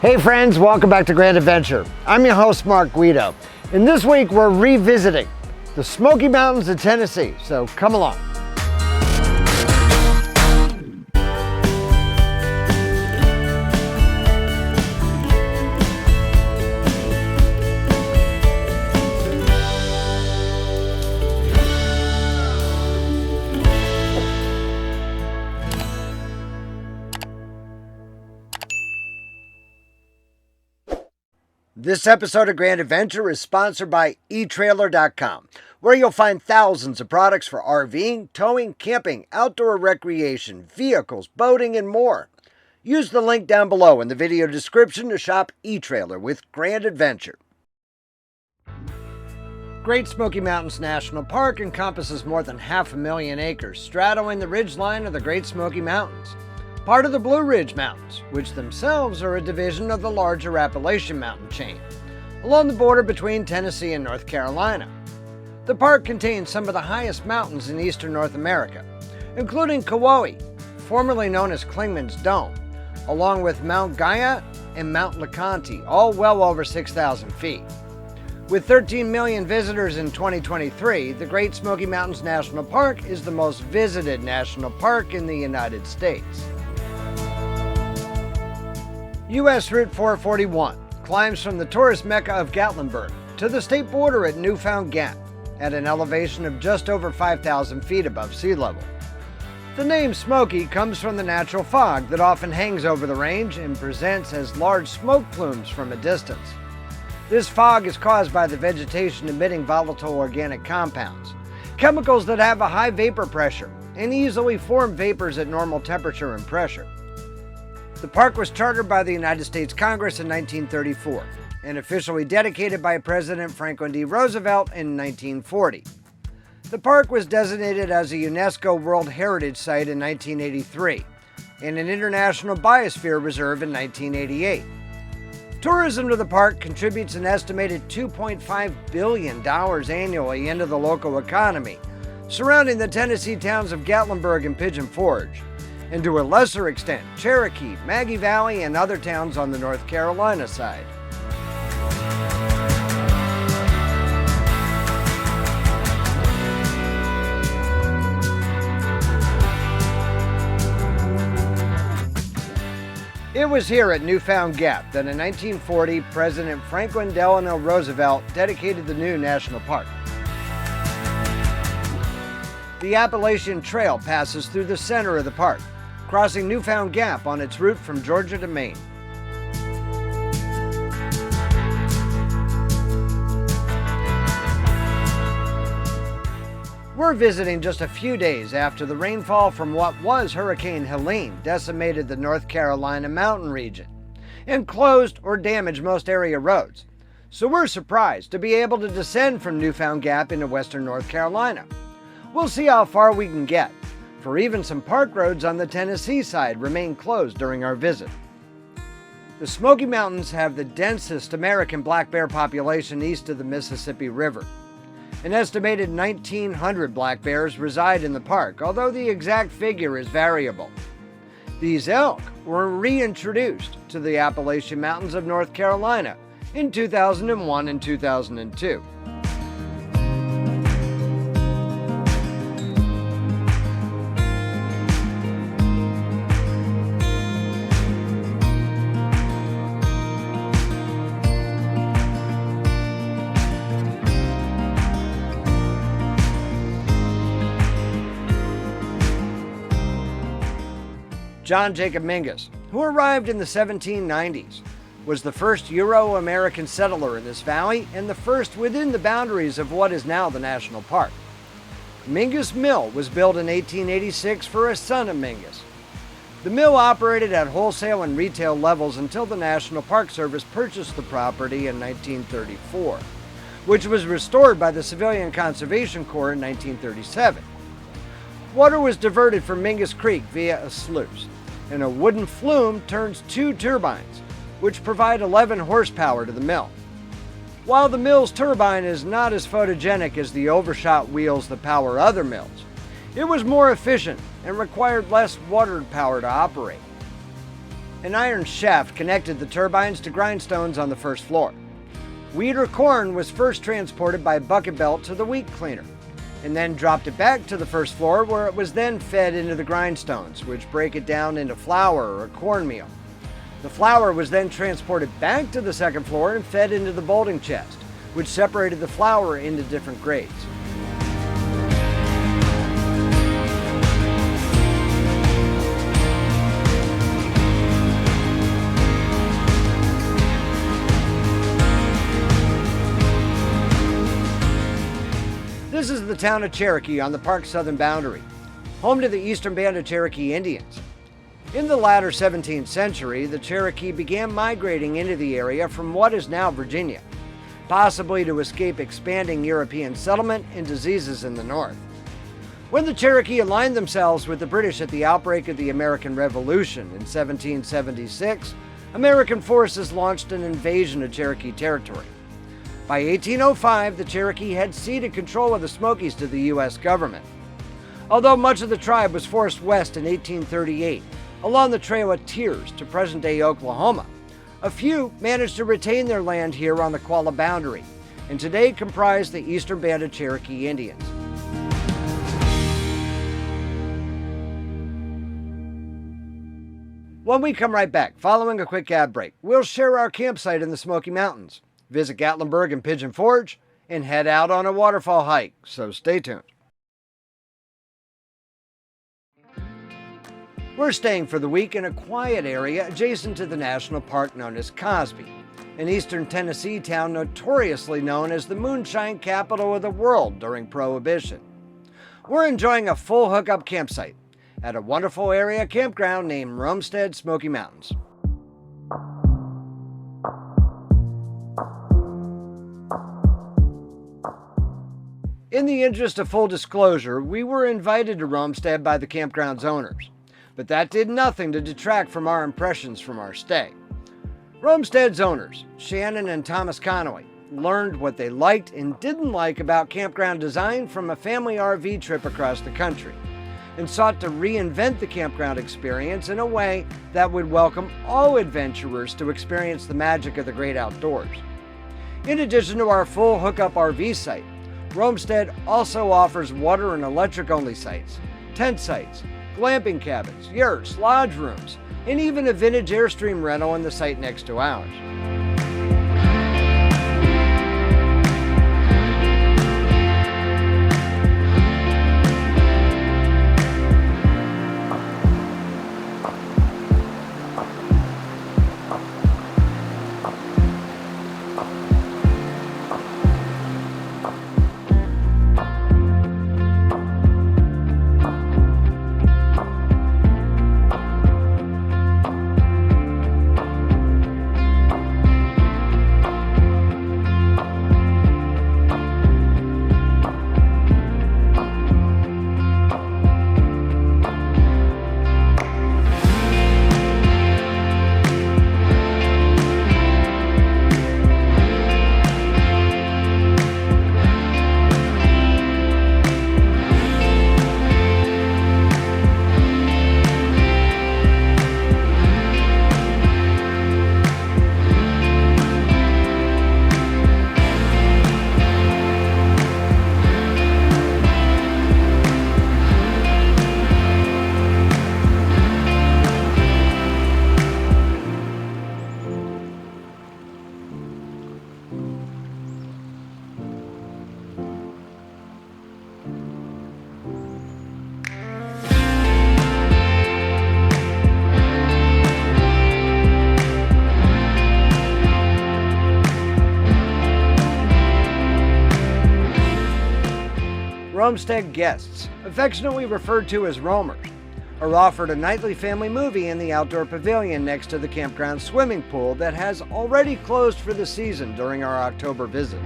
Hey friends, welcome back to Grand Adventure. I'm your host, Mark Guido, and this week we're revisiting the Smoky Mountains of Tennessee, so come along. This episode of Grand Adventure is sponsored by eTrailer.com, where you'll find thousands of products for RVing, towing, camping, outdoor recreation, vehicles, boating, and more. Use the link down below in the video description to shop eTrailer with Grand Adventure. Great Smoky Mountains National Park encompasses more than 500,000 acres, straddling the ridgeline of the Great Smoky Mountains. Part of the Blue Ridge Mountains, which themselves are a division of the larger Appalachian Mountain chain, along the border between Tennessee and North Carolina. The park contains some of the highest mountains in eastern North America, including Kauai, formerly known as Clingman's Dome, along with Mount Gaya and Mount LeConte, all well over 6,000 feet. With 13 million visitors in 2023, the Great Smoky Mountains National Park is the most visited national park in the United States. U.S. Route 441 climbs from the tourist mecca of Gatlinburg to the state border at Newfound Gap at an elevation of just over 5,000 feet above sea level. The name Smoky comes from the natural fog that often hangs over the range and presents as large smoke plumes from a distance. This fog is caused by the vegetation emitting volatile organic compounds, chemicals that have a high vapor pressure and easily form vapors at normal temperature and pressure. The park was chartered by the United States Congress in 1934 and officially dedicated by President Franklin D. Roosevelt in 1940. The park was designated as a UNESCO World Heritage Site in 1983 and an International Biosphere Reserve in 1988. Tourism to the park contributes an estimated $2.5 billion annually into the local economy, surrounding the Tennessee towns of Gatlinburg and Pigeon Forge, and to a lesser extent, Cherokee, Maggie Valley, and other towns on the North Carolina side. It was here at Newfound Gap that in 1940, President Franklin Delano Roosevelt dedicated the new national park. The Appalachian Trail passes through the center of the park, crossing Newfound Gap on its route from Georgia to Maine. We're visiting just a few days after the rainfall from what was Hurricane Helene decimated the North Carolina mountain region and closed or damaged most area roads. So we're surprised to be able to descend from Newfound Gap into western North Carolina. We'll see how far we can get, for even some park roads on the Tennessee side remain closed during our visit. The Smoky Mountains have the densest American black bear population east of the Mississippi River. An estimated 1,900 black bears reside in the park, although the exact figure is variable. These elk were reintroduced to the Appalachian Mountains of North Carolina in 2001 and 2002. John Jacob Mingus, who arrived in the 1790s, was the first Euro-American settler in this valley and the first within the boundaries of what is now the national park. Mingus Mill was built in 1886 for a son of Mingus. The mill operated at wholesale and retail levels until the National Park Service purchased the property in 1934, which was restored by the Civilian Conservation Corps in 1937. Water was diverted from Mingus Creek via a sluice, and a wooden flume turns 2 turbines, which provide 11 horsepower to the mill. While the mill's turbine is not as photogenic as the overshot wheels that power other mills, it was more efficient and required less water power to operate. An iron shaft connected the turbines to grindstones on the first floor. Wheat or corn was first transported by bucket belt to the wheat cleaner, and then dropped it back to the first floor where it was then fed into the grindstones, which break it down into flour or cornmeal. The flour was then transported back to the second floor and fed into the bolting chest, which separated the flour into different grades. This is the town of Cherokee on the park's southern boundary, home to the Eastern Band of Cherokee Indians. In the latter 17th century, the Cherokee began migrating into the area from what is now Virginia, possibly to escape expanding European settlement and diseases in the north. When the Cherokee aligned themselves with the British at the outbreak of the American Revolution in 1776, American forces launched an invasion of Cherokee territory. By 1805, the Cherokee had ceded control of the Smokies to the U.S. government. Although much of the tribe was forced west in 1838, along the Trail of Tears to present-day Oklahoma, a few managed to retain their land here on the Qualla boundary, and today comprise the Eastern Band of Cherokee Indians. When we come right back, following a quick ad break, we'll share our campsite in the Smoky Mountains, visit Gatlinburg and Pigeon Forge, and head out on a waterfall hike, so stay tuned. We're staying for the week in a quiet area adjacent to the national park known as Cosby, an eastern Tennessee town notoriously known as the moonshine capital of the world during Prohibition. We're enjoying a full hookup campsite at a wonderful area campground named Romestead Smoky Mountains. In the interest of full disclosure, we were invited to Romestead by the campground's owners, but that did nothing to detract from our impressions from our stay. Romestead's owners, Shannon and Thomas Conaway, learned what they liked and didn't like about campground design from a family RV trip across the country, and sought to reinvent the campground experience in a way that would welcome all adventurers to experience the magic of the great outdoors. In addition to our full hookup RV site, Romestead also offers water and electric-only sites, tent sites, glamping cabins, yurts, lodge rooms, and even a vintage Airstream rental on the site next to ours. Romestead guests, affectionately referred to as roamers, are offered a nightly family movie in the outdoor pavilion next to the campground swimming pool that has already closed for the season during our October visit.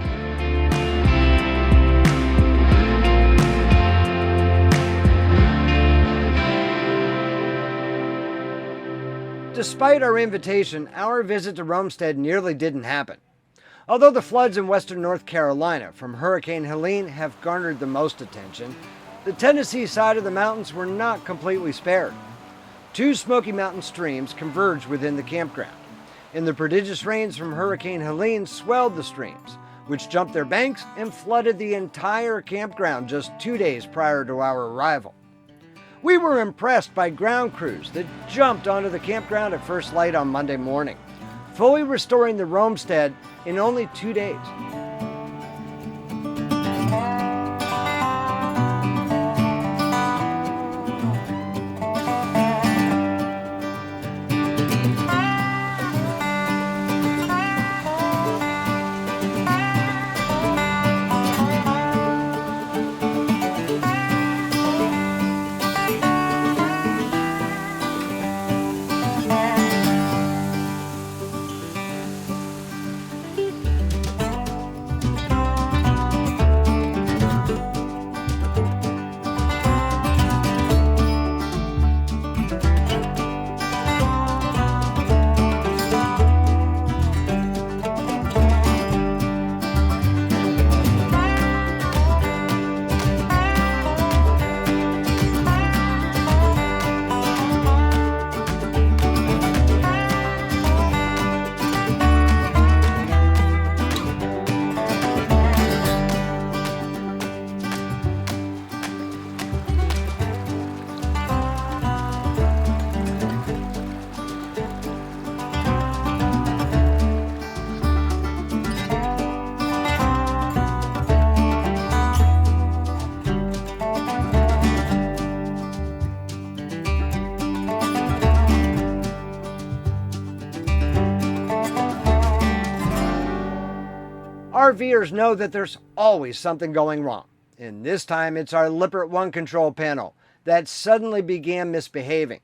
Despite our invitation, our visit to Romestead nearly didn't happen. Although the floods in western North Carolina from Hurricane Helene have garnered the most attention, the Tennessee side of the mountains were not completely spared. Two Smoky Mountain streams converge within the campground, and the prodigious rains from Hurricane Helene swelled the streams, which jumped their banks and flooded the entire campground just 2 days prior to our arrival. We were impressed by ground crews that jumped onto the campground at first light on Monday morning, fully restoring the Roamstead in only 2 days. RVers know that there's always something going wrong, and this time it's our Lippert One control panel that suddenly began misbehaving.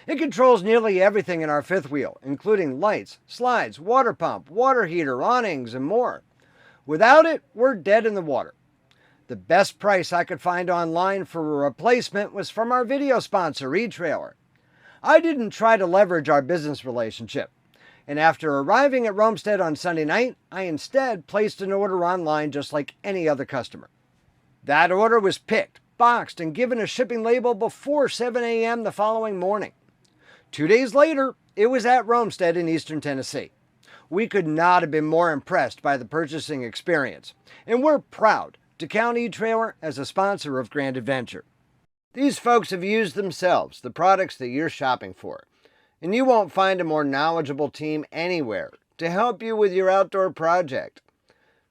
It controls nearly everything in our fifth wheel, including lights, slides, water pump, water heater, awnings, and more. Without it, we're dead in the water. The best price I could find online for a replacement was from our video sponsor, eTrailer. I didn't try to leverage our business relationship, and after arriving at Roamstead on Sunday night, I instead placed an order online just like any other customer. That order was picked, boxed, and given a shipping label before 7 a.m. the following morning. 2 days later, it was at Roamstead in Eastern Tennessee. We could not have been more impressed by the purchasing experience, and we're proud to count eTrailer as a sponsor of Grand Adventure. These folks have used themselves the products that you're shopping for, and you won't find a more knowledgeable team anywhere to help you with your outdoor project.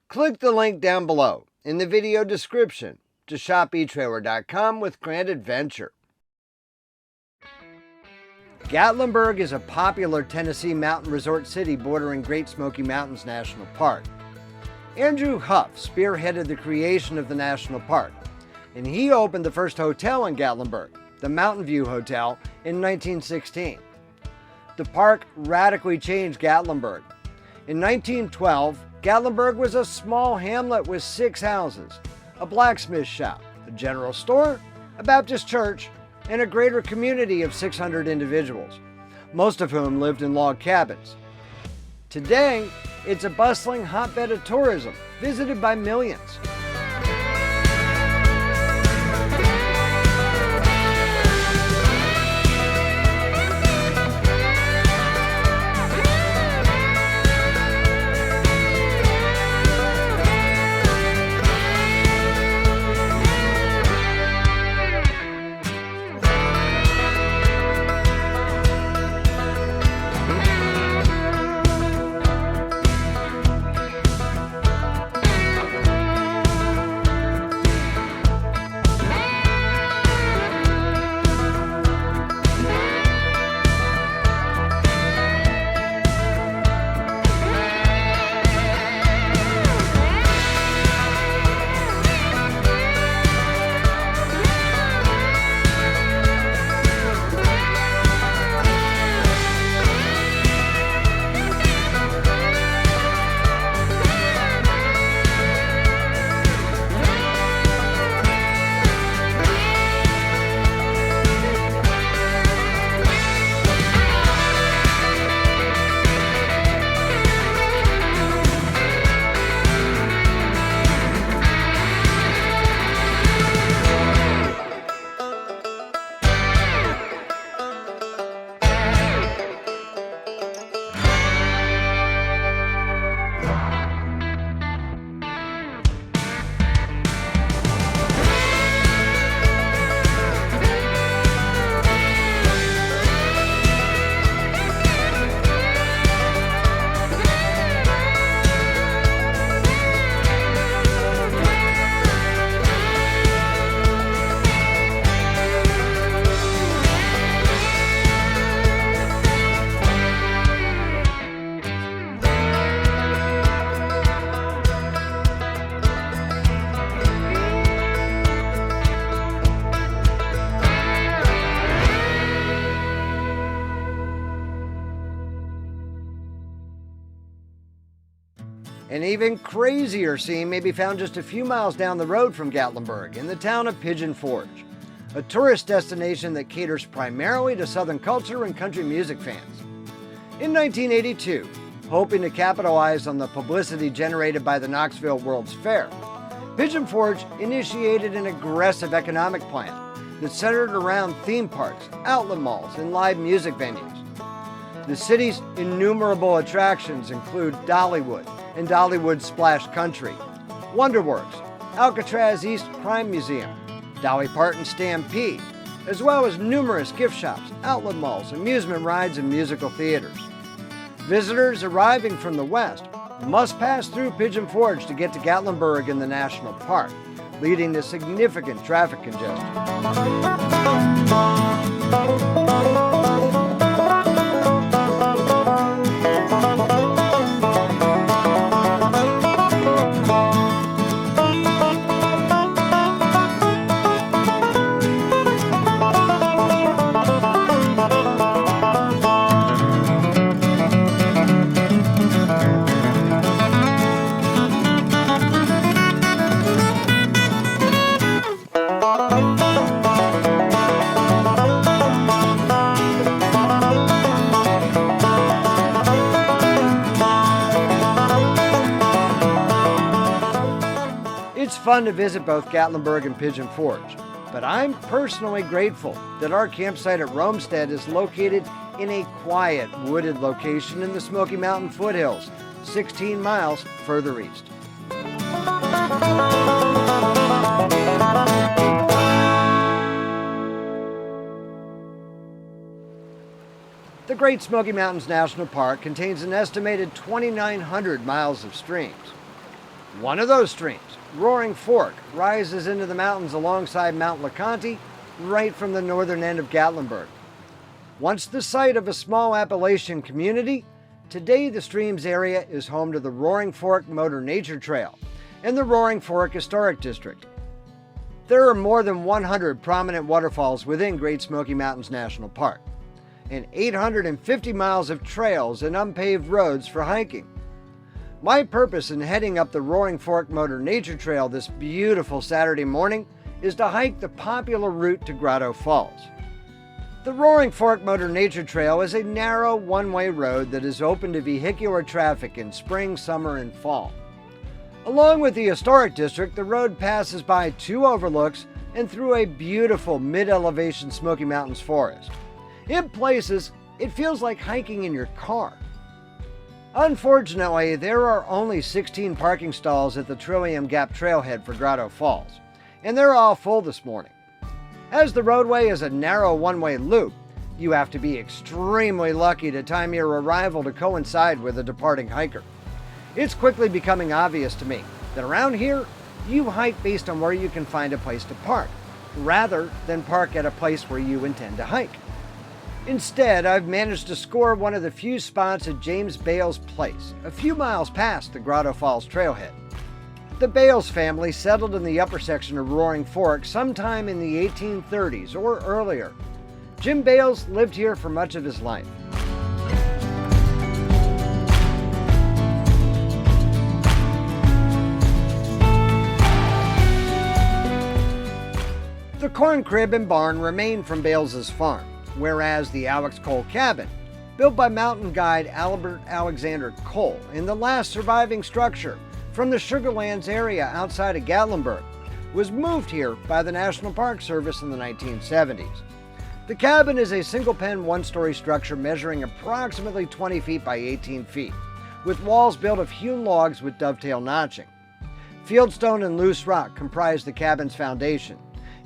Click the link down below in the video description to shop eTrailer.com with Grand Adventure. Gatlinburg is a popular Tennessee mountain resort city bordering Great Smoky Mountains National Park. Andrew Huff spearheaded the creation of the national park, and he opened the first hotel in Gatlinburg, the Mountain View Hotel, in 1916. The park radically changed Gatlinburg. In 1912, Gatlinburg was a small hamlet with 6 houses, a blacksmith shop, a general store, a Baptist church, and a greater community of 600 individuals, most of whom lived in log cabins. Today, it's a bustling hotbed of tourism, visited by millions. An even crazier scene may be found just a few miles down the road from Gatlinburg in the town of Pigeon Forge, a tourist destination that caters primarily to Southern culture and country music fans. In 1982, hoping to capitalize on the publicity generated by the Knoxville World's Fair, Pigeon Forge initiated an aggressive economic plan that centered around theme parks, outlet malls, and live music venues. The city's innumerable attractions include Dollywood and Dollywood Splash Country, Wonderworks, Alcatraz East Crime Museum, Dolly Parton Stampede, as well as numerous gift shops, outlet malls, amusement rides, and musical theaters. Visitors arriving from the west must pass through Pigeon Forge to get to Gatlinburg in the National Park, leading to significant traffic congestion. It's fun to visit both Gatlinburg and Pigeon Forge, but I'm personally grateful that our campsite at Romestead is located in a quiet, wooded location in the Smoky Mountain foothills, 16 miles further east. The Great Smoky Mountains National Park contains an estimated 2,900 miles of streams. One of those streams, Roaring Fork, rises into the mountains alongside Mount LeConte, right from the northern end of Gatlinburg. Once the site of a small Appalachian community, today the stream's area is home to the Roaring Fork Motor Nature Trail and the Roaring Fork Historic District. There are more than 100 prominent waterfalls within Great Smoky Mountains National Park, and 850 miles of trails and unpaved roads for hiking. My purpose in heading up the Roaring Fork Motor Nature Trail this beautiful Saturday morning is to hike the popular route to Grotto Falls. The Roaring Fork Motor Nature Trail is a narrow one-way road that is open to vehicular traffic in spring, summer, and fall. Along with the Historic District, the road passes by 2 overlooks and through a beautiful mid-elevation Smoky Mountains forest. In places, it feels like hiking in your car. Unfortunately, there are only 16 parking stalls at the Trillium Gap trailhead for Grotto Falls, and they're all full this morning. As the roadway is a narrow one-way loop, you have to be extremely lucky to time your arrival to coincide with a departing hiker. It's quickly becoming obvious to me that around here, you hike based on where you can find a place to park, rather than park at a place where you intend to hike. Instead, I've managed to score one of the few spots at James Bales Place, a few miles past the Grotto Falls trailhead. The Bales family settled in the upper section of Roaring Fork sometime in the 1830s or earlier. Jim Bales lived here for much of his life. The corn crib and barn remain from Bales's farm, whereas the Alex Cole cabin, built by mountain guide Albert Alexander Cole in the last surviving structure from the Sugarlands area outside of Gatlinburg, was moved here by the National Park Service in the 1970s. The cabin is a single-pen one-story structure measuring approximately 20 feet by 18 feet, with walls built of hewn logs with dovetail notching. Fieldstone and loose rock comprise the cabin's foundation,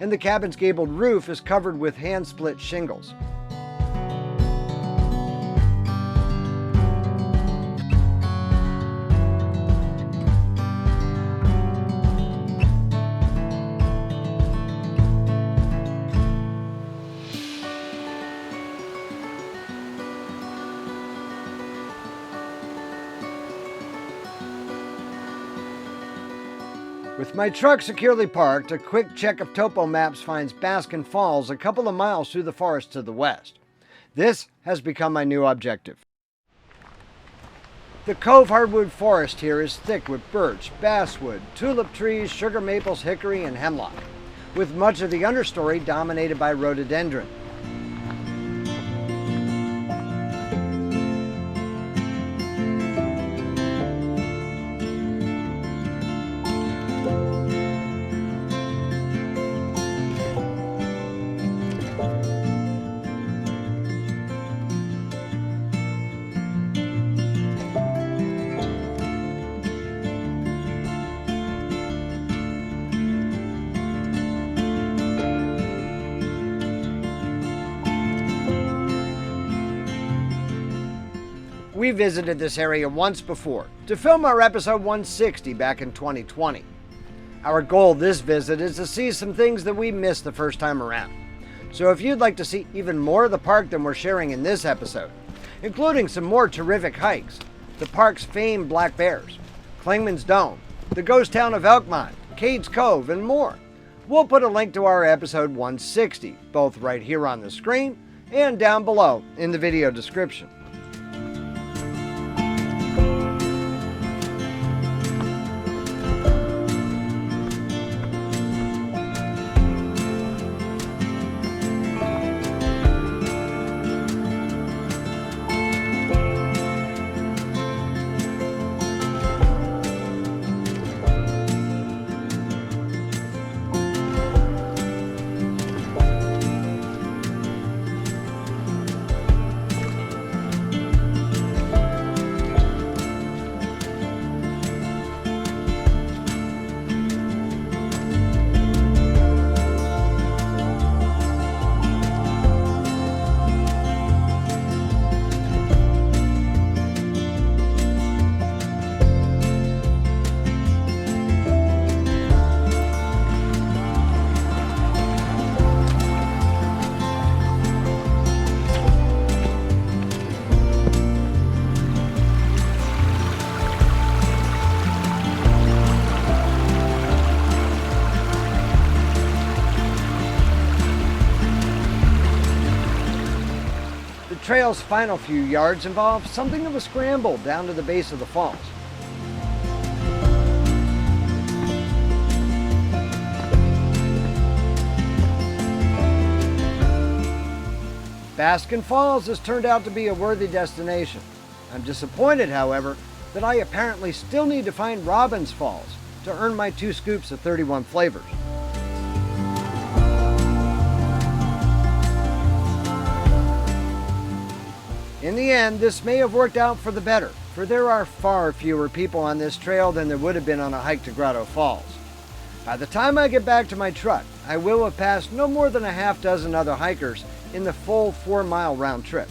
and the cabin's gabled roof is covered with hand-split shingles. With my truck securely parked, a quick check of topo maps finds Baskin Falls a couple of miles through the forest to the west. This has become my new objective. The Cove hardwood forest here is thick with birch, basswood, tulip trees, sugar maples, hickory, and hemlock, with much of the understory dominated by rhododendron. We visited this area once before to film our episode 160 back in 2020. Our goal this visit is to see some things that we missed the first time around. So if you'd like to see even more of the park than we're sharing in this episode, including some more terrific hikes, the park's famed black bears, Clingman's Dome, the ghost town of Elkmont, Cades Cove, and more, we'll put a link to our episode 160, both right here on the screen and down below in the video description. The trail's final few yards involve something of a scramble down to the base of the falls. Baskin Falls has turned out to be a worthy destination. I'm disappointed, however, that I apparently still need to find Robbins Falls to earn my 2 scoops of 31 flavors. In the end, this may have worked out for the better, for there are far fewer people on this trail than there would have been on a hike to Grotto Falls. By the time I get back to my truck, I will have passed no more than a half dozen other hikers in the full 4-mile round trip.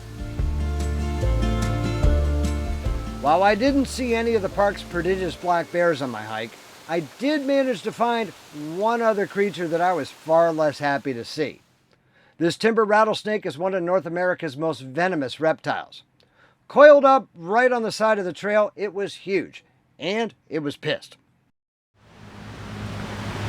While I didn't see any of the park's prodigious black bears on my hike, I did manage to find one other creature that I was far less happy to see. This timber rattlesnake is one of North America's most venomous reptiles. Coiled up right on the side of the trail, it was huge, and it was pissed.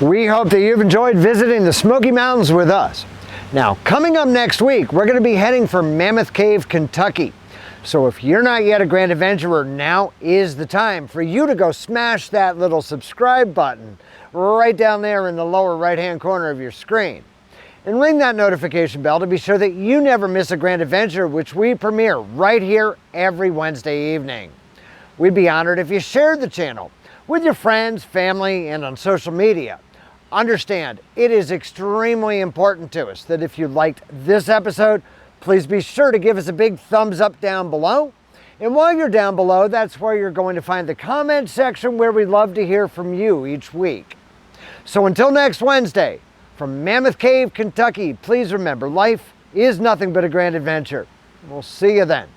We hope that you've enjoyed visiting the Smoky Mountains with us. Now, coming up next week, we're going to be heading for Mammoth Cave, Kentucky. So if you're not yet a Grand Adventurer, now is the time for you to go smash that little subscribe button right down there in the lower right-hand corner of your screen. And ring that notification bell to be sure that you never miss a Grand Adventure, which we premiere right here every Wednesday evening. We'd be honored if you shared the channel with your friends, family, and on social media. Understand, it is extremely important to us that if you liked this episode, please be sure to give us a big thumbs up down below. And while you're down below, that's where you're going to find the comment section where we'd love to hear from you each week. So until next Wednesday, from Mammoth Cave, Kentucky, please remember, life is nothing but a grand adventure. We'll see you then.